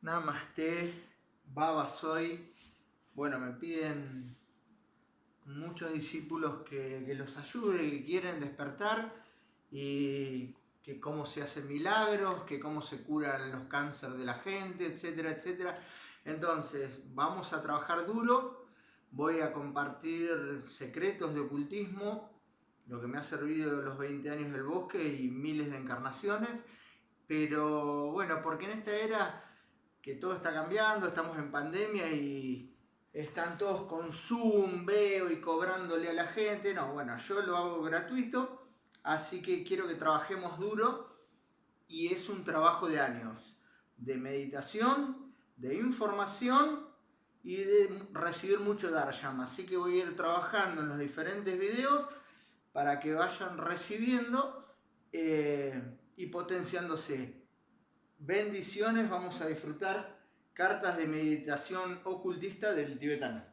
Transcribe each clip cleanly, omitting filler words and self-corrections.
Namaste, Baba soy. Bueno, me piden muchos discípulos que los ayude, que quieren despertar y que cómo se hacen milagros, que cómo se curan los cánceres de la gente, etcétera, etcétera. Entonces, vamos a trabajar duro, voy a compartir secretos de ocultismo, lo que me ha servido los 20 años del bosque y miles de encarnaciones, pero bueno, porque en esta era que todo está cambiando, estamos en pandemia y están todos con Zoom, veo y cobrándole a la gente. No, bueno, yo lo hago gratuito, así que quiero que trabajemos duro y es un trabajo de años, de meditación, de información y de recibir mucho darshan. Así que voy a ir trabajando en los diferentes videos para que vayan recibiendo y potenciándose. Bendiciones, vamos a disfrutar cartas de meditación ocultista del tibetano.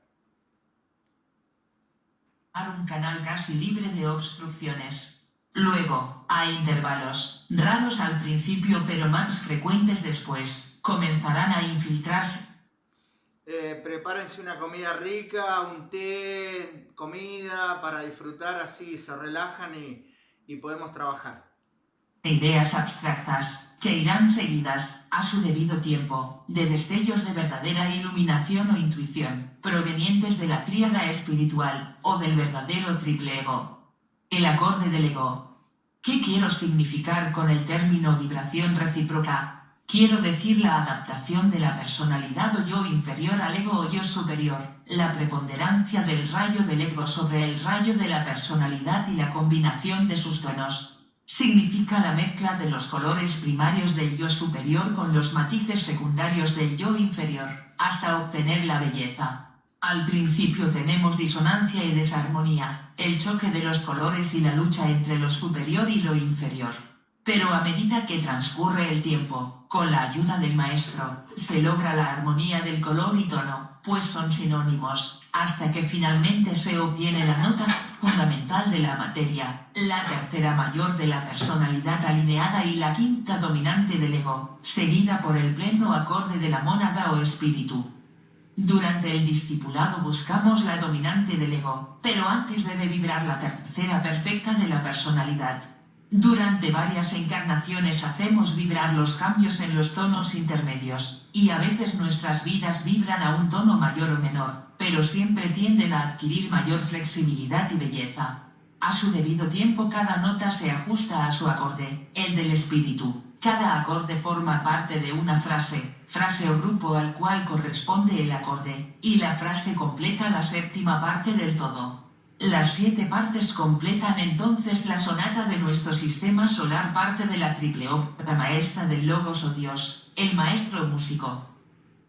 Un canal casi libre de obstrucciones. Luego, a intervalos, raros al principio pero más frecuentes después, comenzarán a infiltrarse. Prepárense una comida rica, un té, comida para disfrutar, así se relajan y podemos trabajar. Ideas abstractas, que irán seguidas, a su debido tiempo, de destellos de verdadera iluminación o intuición, provenientes de la tríada espiritual, o del verdadero triple ego. El acorde del ego. ¿Qué quiero significar con el término vibración recíproca? Quiero decir la adaptación de la personalidad o yo inferior al ego o yo superior, la preponderancia del rayo del ego sobre el rayo de la personalidad y la combinación de sus tonos. Significa la mezcla de los colores primarios del yo superior con los matices secundarios del yo inferior, hasta obtener la belleza. Al principio tenemos disonancia y desarmonía, el choque de los colores y la lucha entre lo superior y lo inferior. Pero a medida que transcurre el tiempo, con la ayuda del maestro, se logra la armonía del color y tono, pues son sinónimos, hasta que finalmente se obtiene la nota fundamental de la materia, la tercera mayor de la personalidad alineada y la quinta dominante del ego, seguida por el pleno acorde de la mónada o espíritu. Durante el discipulado buscamos la dominante del ego, pero antes debe vibrar la tercera perfecta de la personalidad. Durante varias encarnaciones hacemos vibrar los cambios en los tonos intermedios, y a veces nuestras vidas vibran a un tono mayor o menor, pero siempre tienden a adquirir mayor flexibilidad y belleza. A su debido tiempo cada nota se ajusta a su acorde, el del espíritu. Cada acorde forma parte de una frase o grupo al cual corresponde el acorde, y la frase completa la séptima parte del todo. Las 7 partes completan entonces la sonata de nuestro sistema solar, parte de la triple obra maestra del Logos o Dios, el maestro músico.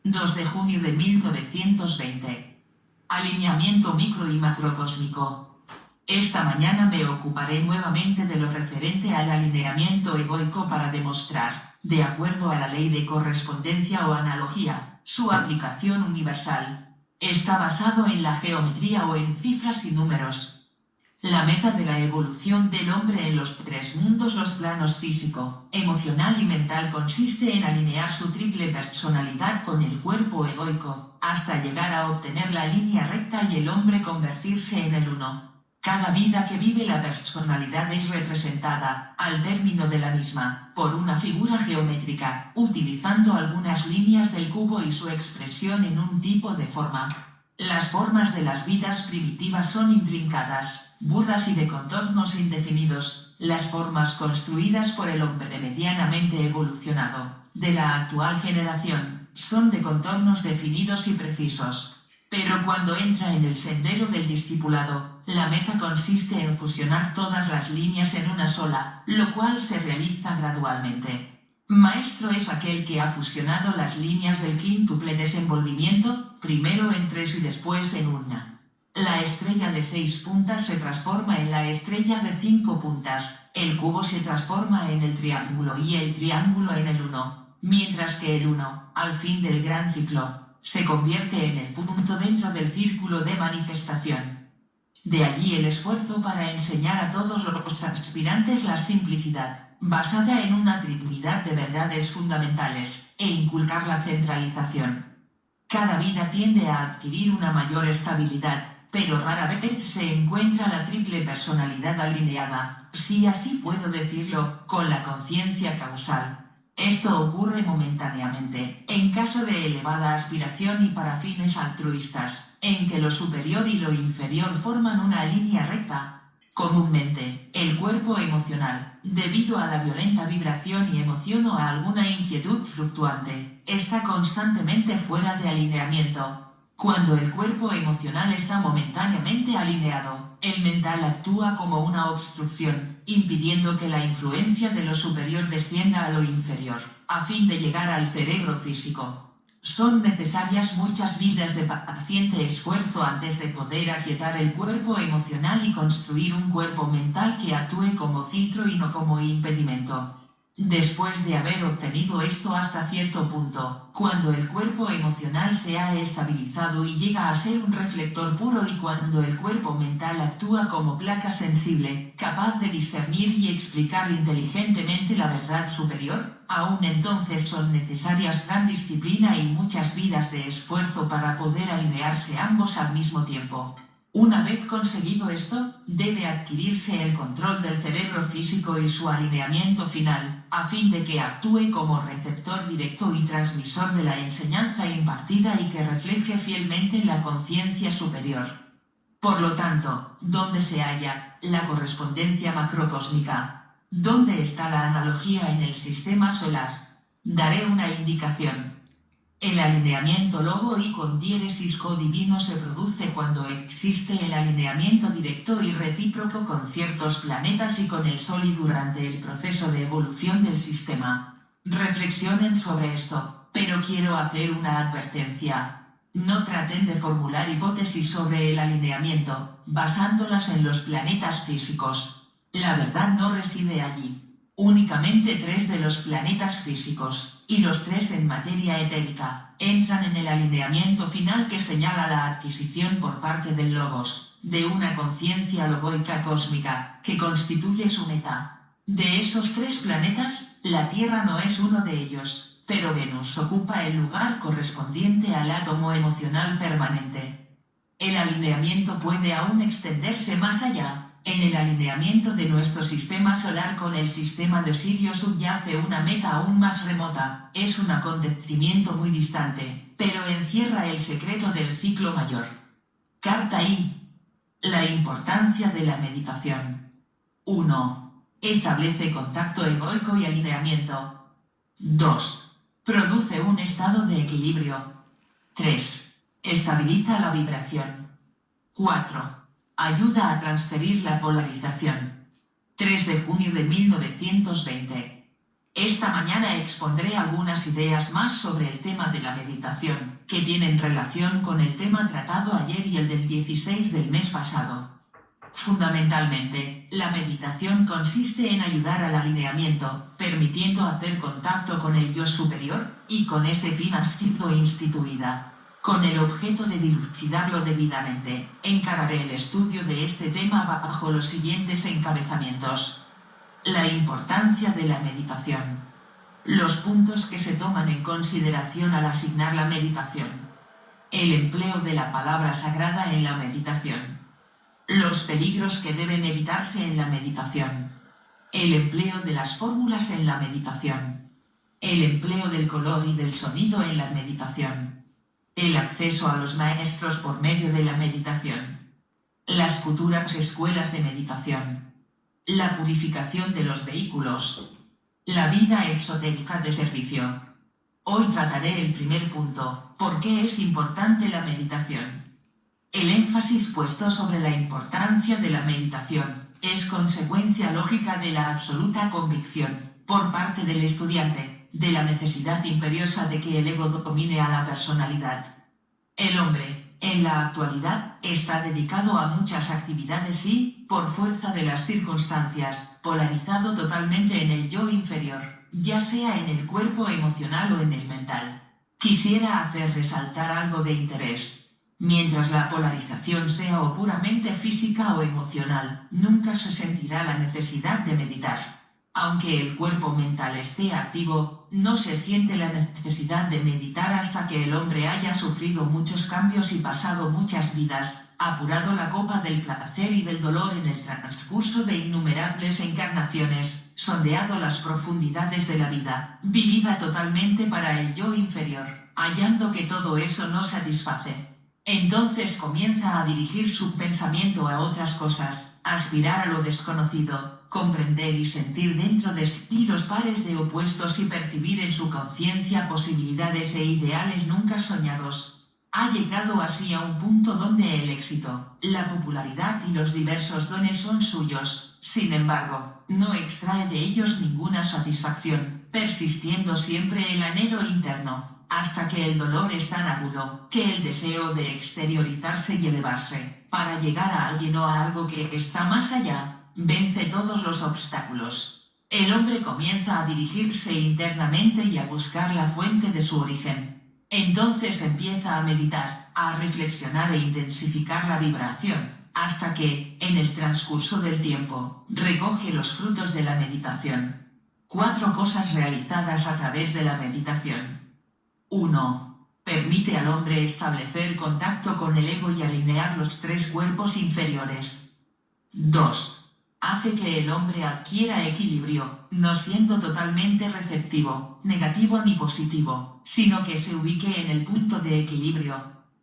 2 de junio de 1920. Alineamiento micro y macrocósmico. Esta mañana me ocuparé nuevamente de lo referente al alineamiento egoico para demostrar, de acuerdo a la ley de correspondencia o analogía, su aplicación universal. Está basado en la geometría o en cifras y números. La meta de la evolución del hombre en los 3 mundos, los planos físico, emocional y mental, consiste en alinear su triple personalidad con el cuerpo egoico, hasta llegar a obtener la línea recta y el hombre convertirse en el uno. Cada vida que vive la personalidad es representada, al término de la misma, por una figura geométrica, utilizando algunas líneas del cubo y su expresión en un tipo de forma. Las formas de las vidas primitivas son intrincadas, burdas y de contornos indefinidos. Las formas construidas por el hombre medianamente evolucionado, de la actual generación, son de contornos definidos y precisos. Pero cuando entra en el sendero del discipulado, la meta consiste en fusionar todas las líneas en una sola, lo cual se realiza gradualmente. Maestro es aquel que ha fusionado las líneas del quíntuple desenvolvimiento, primero en 3 y después en una. La estrella de 6 puntas se transforma en la estrella de 5 puntas, el cubo se transforma en el triángulo y el triángulo en el 1, mientras que el 1, al fin del gran ciclo, se convierte en el punto dentro del círculo de manifestación. De allí el esfuerzo para enseñar a todos los aspirantes la simplicidad, basada en una trinidad de verdad. cualidades fundamentales, e inculcar la centralización. Cada vida tiende a adquirir una mayor estabilidad, pero rara vez se encuentra la triple personalidad alineada, si así puedo decirlo, con la conciencia causal. Esto ocurre momentáneamente, en caso de elevada aspiración y para fines altruistas, en que lo superior y lo inferior forman una línea recta. Comúnmente, el cuerpo emocional, debido a la violenta vibración y emoción o a alguna inquietud fluctuante, está constantemente fuera de alineamiento. Cuando el cuerpo emocional está momentáneamente alineado, el mental actúa como una obstrucción, impidiendo que la influencia de lo superior descienda a lo inferior, a fin de llegar al cerebro físico. Son necesarias muchas vidas de paciente esfuerzo antes de poder aquietar el cuerpo emocional y construir un cuerpo mental que actúe como filtro y no como impedimento. Después de haber obtenido esto hasta cierto punto, cuando el cuerpo emocional se ha estabilizado y llega a ser un reflector puro y cuando el cuerpo mental actúa como placa sensible, capaz de discernir y explicar inteligentemente la verdad superior, aún entonces son necesarias gran disciplina y muchas vidas de esfuerzo para poder alinearse ambos al mismo tiempo. Una vez conseguido esto, debe adquirirse el control del cerebro físico y su alineamiento final, a fin de que actúe como receptor directo y transmisor de la enseñanza impartida y que refleje fielmente la conciencia superior. Por lo tanto, ¿dónde se halla la correspondencia macrocósmica? ¿Dónde está la analogía en el sistema solar? Daré una indicación. El alineamiento logo y con diéresis co-divino se produce cuando existe el alineamiento directo y recíproco con ciertos planetas y con el Sol y durante el proceso de evolución del sistema. Reflexionen sobre esto, pero quiero hacer una advertencia. No traten de formular hipótesis sobre el alineamiento, basándolas en los planetas físicos. La verdad no reside allí. Únicamente 3 de los planetas físicos, y los 3 en materia etérica, entran en el alineamiento final que señala la adquisición por parte del Logos, de una conciencia logoica cósmica, que constituye su meta. De esos 3 planetas, la Tierra no es uno de ellos, pero Venus ocupa el lugar correspondiente al átomo emocional permanente. El alineamiento puede aún extenderse más allá. En el alineamiento de nuestro sistema solar con el sistema de Sirio subyace una meta aún más remota, es un acontecimiento muy distante, pero encierra el secreto del ciclo mayor. Carta I. La importancia de la meditación. 1. Establece contacto egoico y alineamiento. 2. Produce un estado de equilibrio. 3. Estabiliza la vibración. 4. Ayuda a transferir la polarización. 3 de junio de 1920. Esta mañana expondré algunas ideas más sobre el tema de la meditación, que tienen relación con el tema tratado ayer y el del 16 del mes pasado. Fundamentalmente, la meditación consiste en ayudar al alineamiento, permitiendo hacer contacto con el yo superior, y con ese fin ha sido instituida. Con el objeto de dilucidarlo debidamente, encararé el estudio de este tema bajo los siguientes encabezamientos. La importancia de la meditación. Los puntos que se toman en consideración al asignar la meditación. El empleo de la palabra sagrada en la meditación. Los peligros que deben evitarse en la meditación. El empleo de las fórmulas en la meditación. El empleo del color y del sonido en la meditación. El acceso a los maestros por medio de la meditación. Las futuras escuelas de meditación. La purificación de los vehículos. La vida exotérica de servicio. Hoy trataré el primer punto, ¿por qué es importante la meditación? El énfasis puesto sobre la importancia de la meditación es consecuencia lógica de la absoluta convicción, por parte del estudiante, de la necesidad imperiosa de que el ego domine a la personalidad. El hombre, en la actualidad, está dedicado a muchas actividades y, por fuerza de las circunstancias, polarizado totalmente en el yo inferior, ya sea en el cuerpo emocional o en el mental. Quisiera hacer resaltar algo de interés. Mientras la polarización sea o puramente física o emocional, nunca se sentirá la necesidad de meditar. Aunque el cuerpo mental esté activo, no se siente la necesidad de meditar hasta que el hombre haya sufrido muchos cambios y pasado muchas vidas, apurado la copa del placer y del dolor en el transcurso de innumerables encarnaciones, sondeado las profundidades de la vida, vivida totalmente para el yo inferior, hallando que todo eso no satisface. Entonces comienza a dirigir su pensamiento a otras cosas, aspirar a lo desconocido, comprender y sentir dentro de sí los pares de opuestos y percibir en su conciencia posibilidades e ideales nunca soñados. Ha llegado así a un punto donde el éxito, la popularidad y los diversos dones son suyos. Sin embargo, no extrae de ellos ninguna satisfacción, persistiendo siempre el anhelo interno, hasta que el dolor es tan agudo, que el deseo de exteriorizarse y elevarse, para llegar a alguien o a algo que está más allá, vence todos los obstáculos. El hombre comienza a dirigirse internamente y a buscar la fuente de su origen. Entonces empieza a meditar, a reflexionar e intensificar la vibración, hasta que, en el transcurso del tiempo, recoge los frutos de la meditación. 4 cosas realizadas a través de la meditación. 1. Permite al hombre establecer contacto con el ego y alinear los 3 cuerpos inferiores. 2. Hace que el hombre adquiera equilibrio, no siendo totalmente receptivo, negativo ni positivo, sino que se ubique en el punto de equilibrio.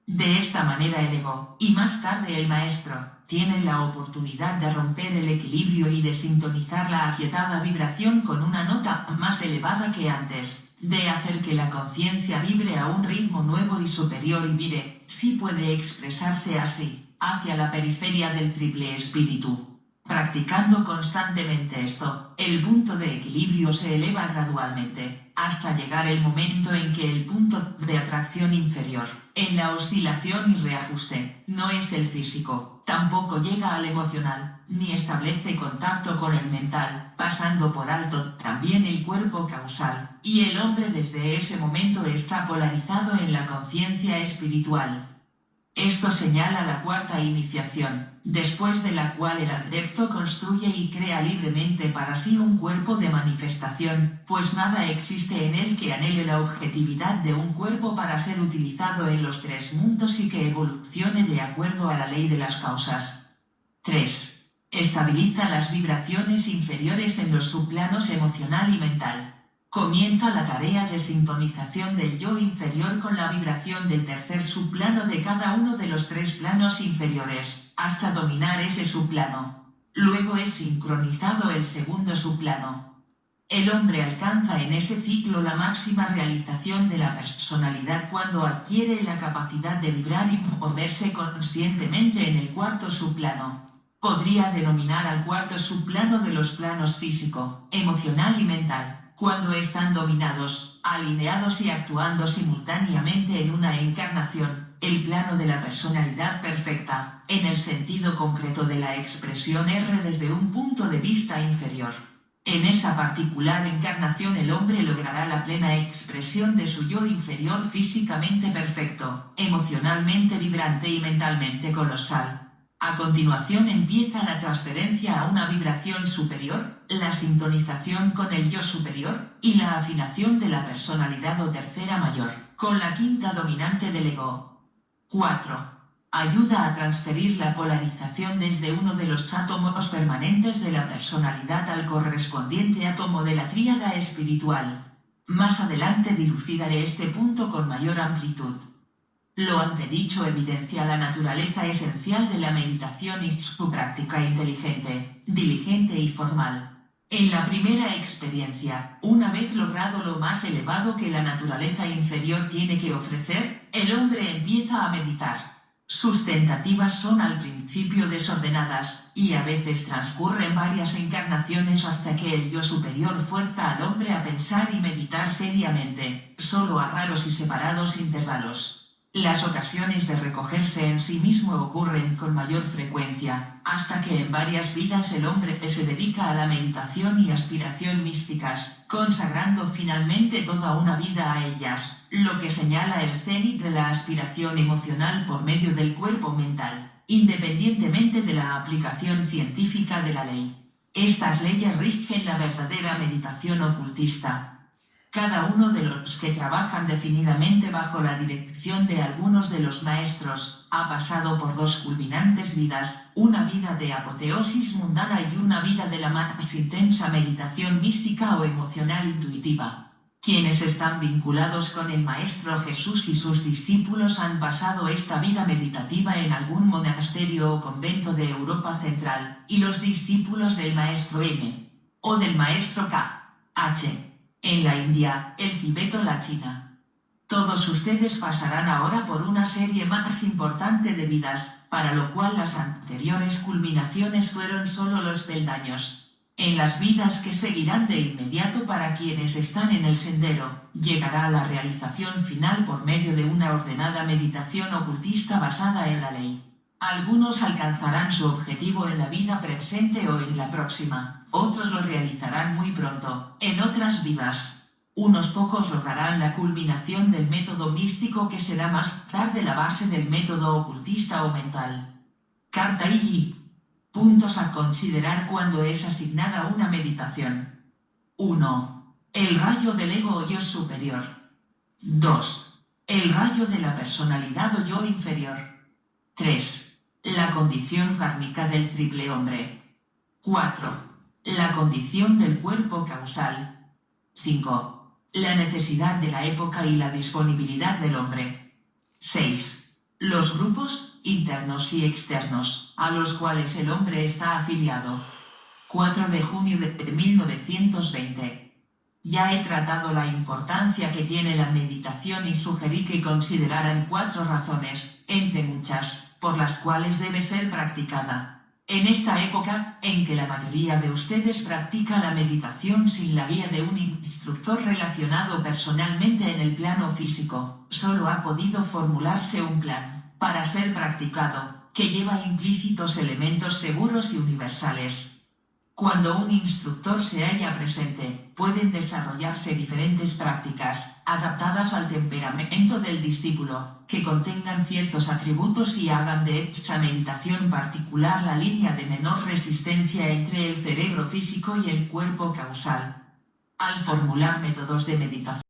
De esta manera el ego, y más tarde el maestro, tienen la oportunidad de romper el equilibrio y de sintonizar la aquietada vibración con una nota más elevada que antes, de hacer que la conciencia vibre a un ritmo nuevo y superior y vire, si puede expresarse así, hacia la periferia del triple espíritu. Practicando constantemente esto, el punto de equilibrio se eleva gradualmente, hasta llegar el momento en que el punto de atracción inferior, en la oscilación y reajuste, no es el físico, tampoco llega al emocional, ni establece contacto con el mental, pasando por alto también el cuerpo causal, y el hombre desde ese momento está polarizado en la conciencia espiritual. Esto señala la 4ª iniciación, después de la cual el adepto construye y crea libremente para sí un cuerpo de manifestación, pues nada existe en él que anhele la objetividad de un cuerpo para ser utilizado en los 3 mundos y que evolucione de acuerdo a la ley de las causas. 3. Estabiliza las vibraciones inferiores en los subplanos emocional y mental. Comienza la tarea de sintonización del yo inferior con la vibración del tercer subplano de cada uno de los 3 planos inferiores, hasta dominar ese subplano. Luego es sincronizado el segundo subplano. El hombre alcanza en ese ciclo la máxima realización de la personalidad cuando adquiere la capacidad de vibrar y moverse conscientemente en el 4º subplano. Podría denominar al 4º subplano de los planos físico, emocional y mental, cuando están dominados, alineados y actuando simultáneamente en una encarnación, el plano de la personalidad perfecta, en el sentido concreto de la expresión R desde un punto de vista inferior. En esa particular encarnación el hombre logrará la plena expresión de su yo inferior físicamente perfecto, emocionalmente vibrante y mentalmente colosal. A continuación empieza la transferencia a una vibración superior, la sintonización con el yo superior, y la afinación de la personalidad o tercera mayor, con la 5ª dominante del ego. 4. Ayuda a transferir la polarización desde uno de los átomos permanentes de la personalidad al correspondiente átomo de la tríada espiritual. Más adelante dilucidaré este punto con mayor amplitud. Lo antedicho evidencia la naturaleza esencial de la meditación y su práctica inteligente, diligente y formal. En la primera experiencia, una vez logrado lo más elevado que la naturaleza inferior tiene que ofrecer, el hombre empieza a meditar. Sus tentativas son al principio desordenadas, y a veces transcurren varias encarnaciones hasta que el yo superior fuerza al hombre a pensar y meditar seriamente, solo a raros y separados intervalos. Las ocasiones de recogerse en sí mismo ocurren con mayor frecuencia, hasta que en varias vidas el hombre se dedica a la meditación y aspiración místicas, consagrando finalmente toda una vida a ellas, lo que señala el cenit de la aspiración emocional por medio del cuerpo mental, independientemente de la aplicación científica de la ley. Estas leyes rigen la verdadera meditación ocultista. Cada uno de los que trabajan definidamente bajo la dirección de algunos de los maestros ha pasado por dos culminantes vidas, una vida de apoteosis mundana y una vida de la más intensa meditación mística o emocional intuitiva. Quienes están vinculados con el Maestro Jesús y sus discípulos han pasado esta vida meditativa en algún monasterio o convento de Europa Central, y los discípulos del Maestro M. o del Maestro K. H. en la India, el Tíbet o la China. Todos ustedes pasarán ahora por una serie más importante de vidas, para lo cual las anteriores culminaciones fueron solo los peldaños. En las vidas que seguirán de inmediato para quienes están en el sendero, llegará a la realización final por medio de una ordenada meditación ocultista basada en la ley. Algunos alcanzarán su objetivo en la vida presente o en la próxima, otros lo realizarán muy pronto, en otras vidas. Unos pocos lograrán la culminación del método místico que será más tarde la base del método ocultista o mental. Carta I. Puntos a considerar cuando es asignada una meditación. 1. El rayo del ego o yo superior. 2. El rayo de la personalidad o yo inferior. 3. La condición kármica del triple hombre. 4. La condición del cuerpo causal. 5. La necesidad de la época y la disponibilidad del hombre. 6. Los grupos, internos y externos, a los cuales el hombre está afiliado. 4 de junio de 1920. Ya he tratado la importancia que tiene la meditación y sugerí que consideraran 4 razones, entre muchas, por las cuales debe ser practicada. En esta época, en que la mayoría de ustedes practica la meditación sin la guía de un instructor relacionado personalmente en el plano físico, solo ha podido formularse un plan, para ser practicado, que lleva implícitos elementos seguros y universales. Cuando un instructor se halla presente, pueden desarrollarse diferentes prácticas, adaptadas al temperamento del discípulo, que contengan ciertos atributos y hagan de esta meditación particular la línea de menor resistencia entre el cerebro físico y el cuerpo causal. Al formular métodos de meditación,